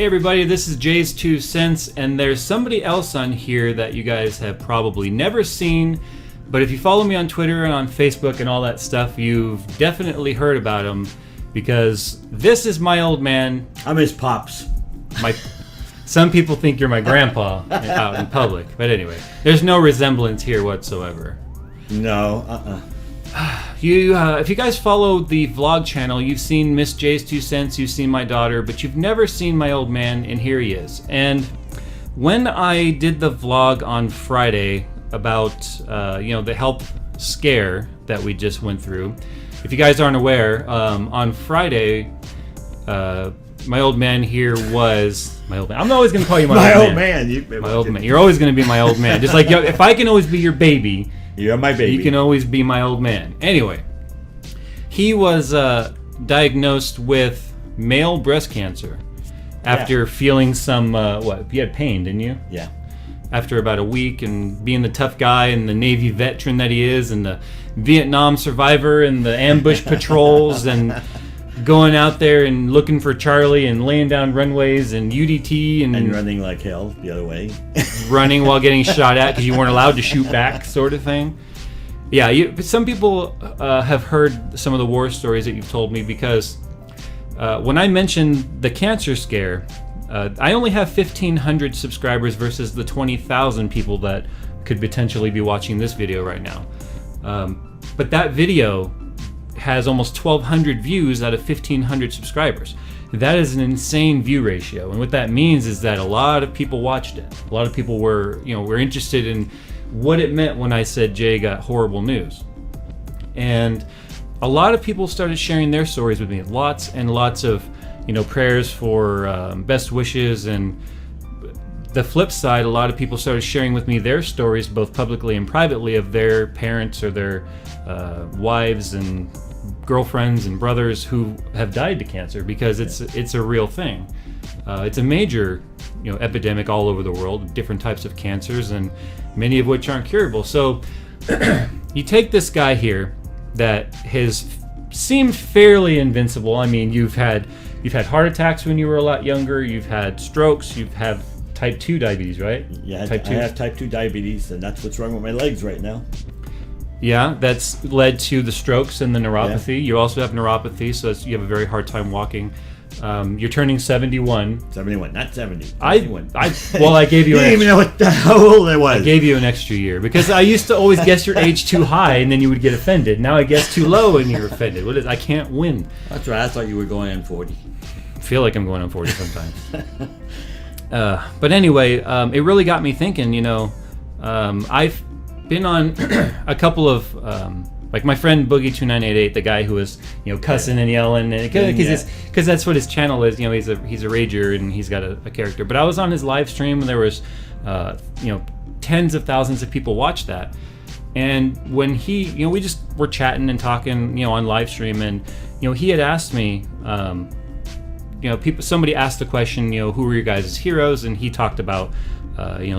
Hey everybody, this is JayzTwoCents, and there's somebody else on here that you guys have probably never seen, but if you follow me on Twitter and on Facebook and all that stuff, you've definitely heard about him, because this is my old man. I'm his pops. Some people think you're my grandpa out in public, but anyway, there's no resemblance here whatsoever. No, If you guys follow the vlog channel, you've seen Miss JayzTwoCents, you've seen my daughter, but you've never seen my old man, and here he is. And when I did the vlog on Friday about the health scare that we just went through, if you guys aren't aware, on Friday, my old man here was my old man. I'm always going to call you my old man. My old man. You're always going to be my old man. Just like if I can always be your baby. You're my baby. You can always be my old man. Anyway, he was diagnosed with male breast cancer after feeling some, you had pain, didn't you? Yeah. After about a week, and being the tough guy and the Navy veteran that he is, and the Vietnam survivor and the ambush patrols and going out there and looking for Charlie and laying down runways and UDT and running like hell the other way. Running while getting shot at because you weren't allowed to shoot back, sort of thing. Yeah, some people have heard some of the war stories that you've told me, because when I mentioned the cancer scare, I only have 1,500 subscribers versus the 20,000 people that could potentially be watching this video right now. But that video has almost 1,200 views out of 1,500 subscribers. That is an insane view ratio, and what that means is that a lot of people watched it. A lot of people were interested in what it meant when I said Jay got horrible news, and a lot of people started sharing their stories with me. Lots and lots of prayers for best wishes, and the flip side, a lot of people started sharing with me their stories, both publicly and privately, of their parents or their wives and girlfriends and brothers who have died to cancer, because it's a real thing. It's a major epidemic all over the world, different types of cancers, and many of which aren't curable. So you take this guy here that has seemed fairly invincible. I mean, you've had heart attacks when you were a lot younger, you've had strokes, you've had type 2 diabetes, right? Yeah, I have type 2 diabetes, and that's what's wrong with my legs right now. Yeah, that's led to the strokes and the neuropathy. Yeah. You also have neuropathy, so you have a very hard time walking. You're turning 71. 71, not 70. 71. I gave you. You didn't even know how old I was. I gave you an extra year because I used to always guess your age too high, and then you would get offended. Now I guess too low, and you're offended. I can't win. That's right. I thought you were going on 40. I feel like I'm going on 40 sometimes. But anyway, it really got me thinking. I've been on a couple of like my friend Boogie2988, the guy who was cussing and yelling, because that's what his channel is. He's a rager and he's got a character. But I was on his live stream and there was tens of thousands of people watched that. And when we just were chatting and talking on live stream, and he had asked me, somebody asked the question, who were your guys' heroes, and he talked about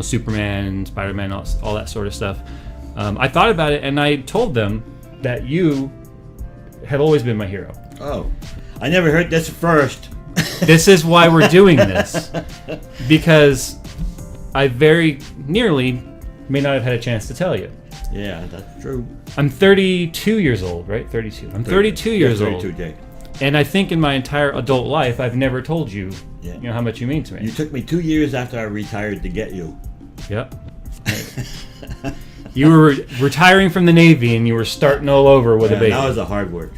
Superman and Spider-Man, all that sort of stuff. I thought about it, and I told them that you have always been my hero. Oh, I never heard this first. This is why we're doing this, because I very nearly may not have had a chance to tell you. Yeah, that's true. I'm 32 years old, right? 32. I'm 32 years old. 32, Jay. And I think in my entire adult life, I've never told you, how much you mean to me. You took me 2 years after I retired to get you. Yep. You were retiring from the Navy and you were starting all over with a baby. That was a hard work.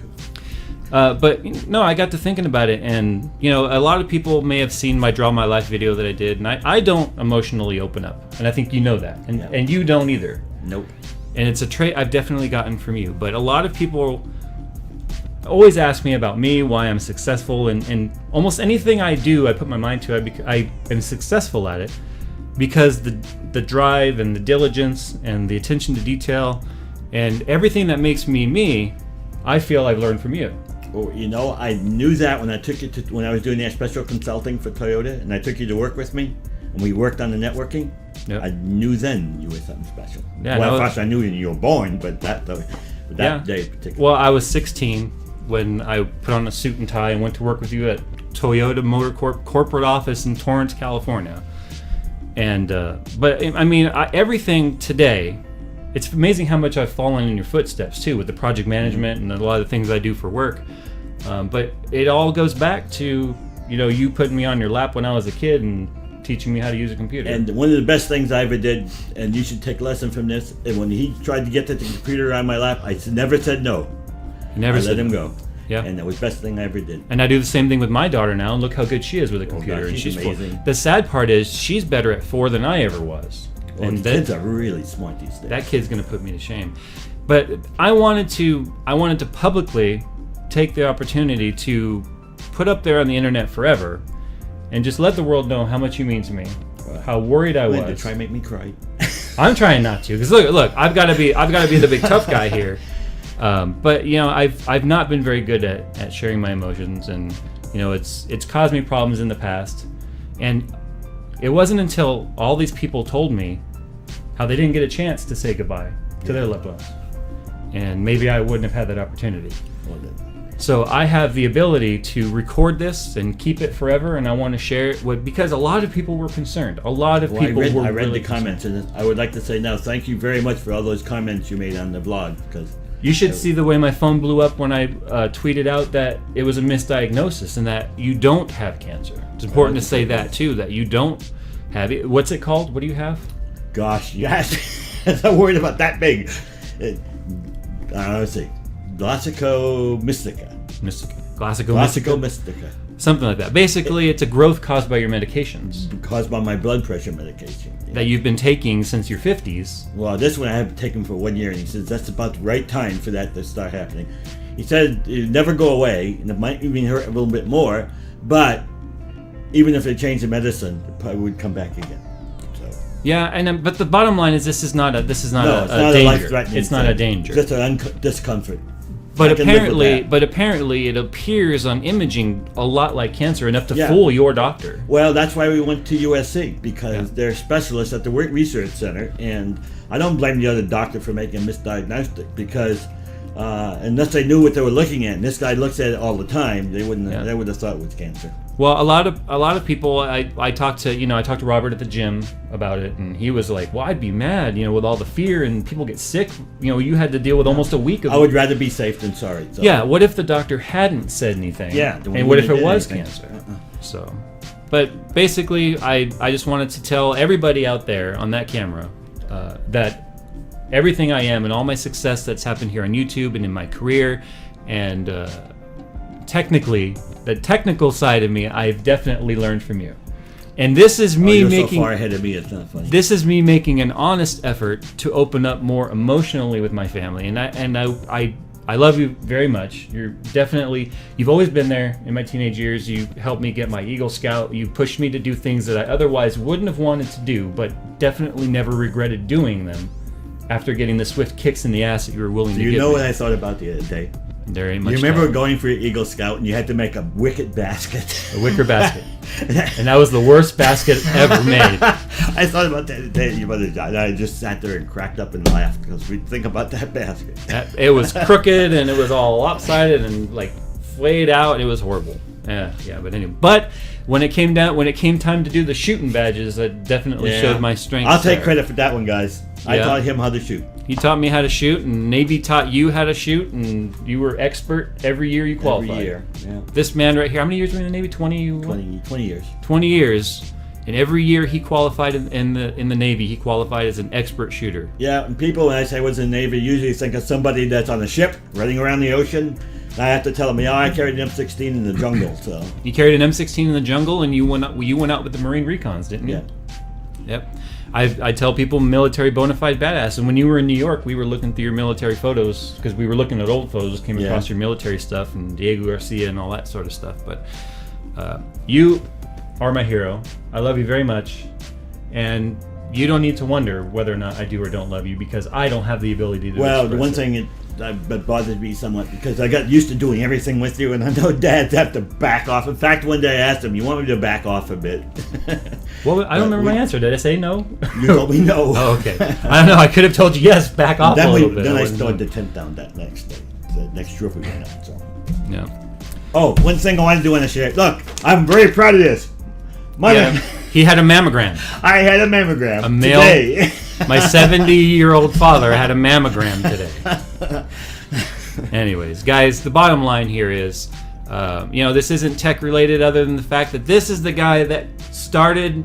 But no, I got to thinking about it, and a lot of people may have seen my Draw My Life video that I did, and I don't emotionally open up, and I think you know that, and you don't either. Nope. And it's a trait I've definitely gotten from you. But a lot of people always ask me about me, why I'm successful, and almost anything I do, I put my mind to. I am successful at it because the drive and the diligence and the attention to detail and everything that makes me me, I feel I've learned from you. Well, I knew that when I took you when I was doing that special consulting for Toyota, and I took you to work with me, and we worked on the networking. Yep. I knew then you were something special. Yeah, well, of course I knew you were born, but that day particularly. Well, I was 16 when I put on a suit and tie and went to work with you at Toyota Motor Corp corporate office in Torrance, California. And but I mean, everything today, it's amazing how much I've fallen in your footsteps too with the project management and a lot of the things I do for work. But it all goes back to, you know, you putting me on your lap when I was a kid and teaching me how to use a computer. And one of the best things I ever did, and you should take a lesson from this, and when he tried to get the computer on my lap, I never said no. Never let him go. Yeah. And that was the best thing I ever did. And I do the same thing with my daughter now, and look how good she is with a computer. God, she's amazing. The sad part is she's better at 4 than I ever was. Well, and kids are really smart these days. That kid's gonna put me to shame. But I wanted to publicly take the opportunity to put up there on the internet forever and just let the world know how much you mean to me, how worried I was. To try and make me cry. I'm trying not to, because look, I've got to be the big tough guy here. But you know, I've not been very good at sharing my emotions, and you know, it's caused me problems in the past. And it wasn't until all these people told me how they didn't get a chance to say goodbye to their loved ones, and maybe I wouldn't have had that opportunity. So I have the ability to record this and keep it forever, and I want to share it because a lot of people were concerned. I read the comments, and I would like to say now, thank you very much for all those comments you made on the blog, because you should see the way my phone blew up when I tweeted out that it was a misdiagnosis and that you don't have cancer. It's important to say that too, that you don't have it. What's it called? What do you have? Gosh, yes. I'm not worried about that big. Let's see. Glossico mystica. Glossico mystica. Something like that. Basically, it's a growth caused by your medications. Caused by my blood pressure medication. Yeah. That you've been taking since your 50s. Well, this one I have taken for 1 year, and he says that's about the right time for that to start happening. He said it never go away, and it might even hurt a little bit more, but even if they change the medicine, it probably would come back again. So. Yeah, but the bottom line is this is not a danger. It's not a danger. Just a discomfort. But apparently it appears on imaging a lot like cancer, enough to fool your doctor. Well, that's why we went to USC, because they're specialists at the Research Center, and I don't blame the other doctor for making a misdiagnostic, because unless they knew what they were looking at, and this guy looks at it all the time, they would have thought it was cancer. Well, a lot of people I talked to Robert at the gym about it, and he was like, "Well, I'd be mad, with all the fear and people get sick. You had to deal with almost a week of." I would rather be safe than sorry. So. Yeah. What if the doctor hadn't said anything? Yeah. And what if it was cancer? So, but basically, I just wanted to tell everybody out there on that camera that everything I am and all my success that's happened here on YouTube and in my career, and technically, the technical side of me, I've definitely learned from you. And this is me making. So far ahead of me, it's not funny. This is me making an honest effort to open up more emotionally with my family, and I love you very much. You've always been there in my teenage years. You helped me get my Eagle Scout. You pushed me to do things that I otherwise wouldn't have wanted to do, but definitely never regretted doing them after getting the swift kicks in the ass that you were willing to give me. You know what I thought about the other day? There ain't much. You remember going for your Eagle Scout and you had to make a wicket basket? A wicker basket. And that was the worst basket ever made. I thought about that today. Your mother died. I just sat there and cracked up and laughed because we think about that basket. It was crooked and it was all lopsided and like flayed out. It was horrible. Yeah. But anyway, when it came time to do the shooting badges, I definitely showed my strength. I'll take credit for that one, guys. I taught him how to shoot. He taught me how to shoot, and Navy taught you how to shoot, and you were expert every year you qualified. Every year, yeah. This man right here, how many years were you in the Navy? 20 years. 20 years. And every year he qualified in the Navy, he qualified as an expert shooter. Yeah, and people, when I say I was in the Navy, usually think of somebody that's on a ship, running around the ocean. I have to tell them, I carried an M16 in the jungle, so. You carried an M16 in the jungle, and you went out with the Marine Recons, didn't you? Yeah. Yep. I tell people military bona fide badass, and when you were in New York, we were looking through your military photos, because we were looking at old photos, came across your military stuff, and Diego Garcia and all that sort of stuff, but you are my hero. I love you very much, and you don't need to wonder whether or not I do or don't love you, because I don't have the ability to Well, the one thing that bothers me somewhat, because I got used to doing everything with you, and I know dads have to back off. In fact, one day I asked him, you want me to back off a bit? Well, I don't remember my answer. Did I say no? You told me no. Oh, okay. I don't know. I could have told you yes, back off a little bit. Then I started to tempt down that next day, the next trip we went on. So. Yeah. Oh, one thing I want to do on the show. Look, I'm very proud of this. He had a mammogram. I had a mammogram a male, today. My 70-year-old father had a mammogram today. Anyways, guys, the bottom line here is, this isn't tech related other than the fact that this is the guy that started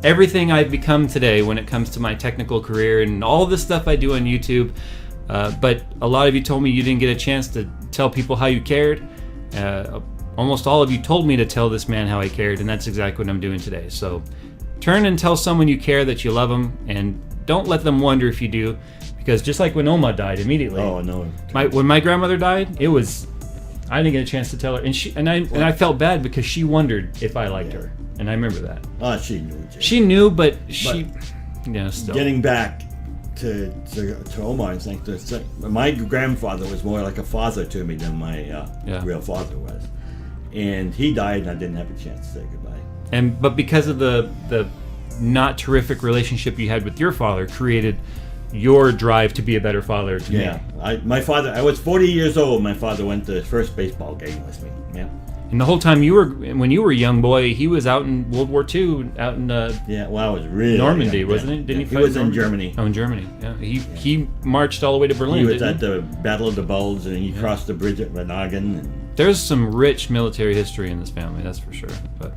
everything I've become today when it comes to my technical career and all the stuff I do on YouTube. But a lot of you told me you didn't get a chance to tell people how you cared. Almost all of you told me to tell this man how I cared, and that's exactly what I'm doing today. So turn and tell someone you care that you love them, and don't let them wonder if you do, because just like when Oma died immediately. Oh no! When my grandmother died, I didn't get a chance to tell her, and I felt bad because she wondered if I liked her, and I remember that. Oh, she knew. She knew, but still. Getting back to Omar, it's like my grandfather was more like a father to me than my real father was, and he died, and I didn't have a chance to say goodbye. But because of the not terrific relationship you had with your father, created your drive to be a better father to me. Yeah, I was 40 years old. My father went to his first baseball game with me. Yeah. And the whole time when you were a young boy, he was out in World War II, out in I was really Normandy, young, wasn't it? Didn't he fight? He was in Germany. Oh, in Germany. Yeah, he marched all the way to Berlin. He was at the Battle of the Bulge, and he crossed the bridge at Ranagan. There's some rich military history in this family, that's for sure. But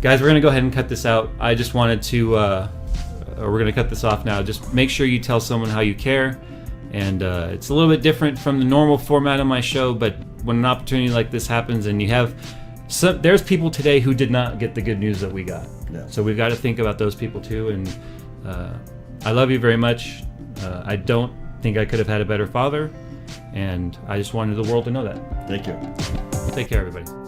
guys, we're gonna go ahead and cut this out. I just wanted to. We're gonna cut this off now. Just make sure you tell someone how you care, and it's a little bit different from the normal format of my show, but when an opportunity like this happens and you have there's people today who did not get the good news that we got. Yeah. So we've got to think about those people too, and I love you very much. I don't think I could have had a better father, and I just wanted the world to know that. Thank you. Take care, everybody.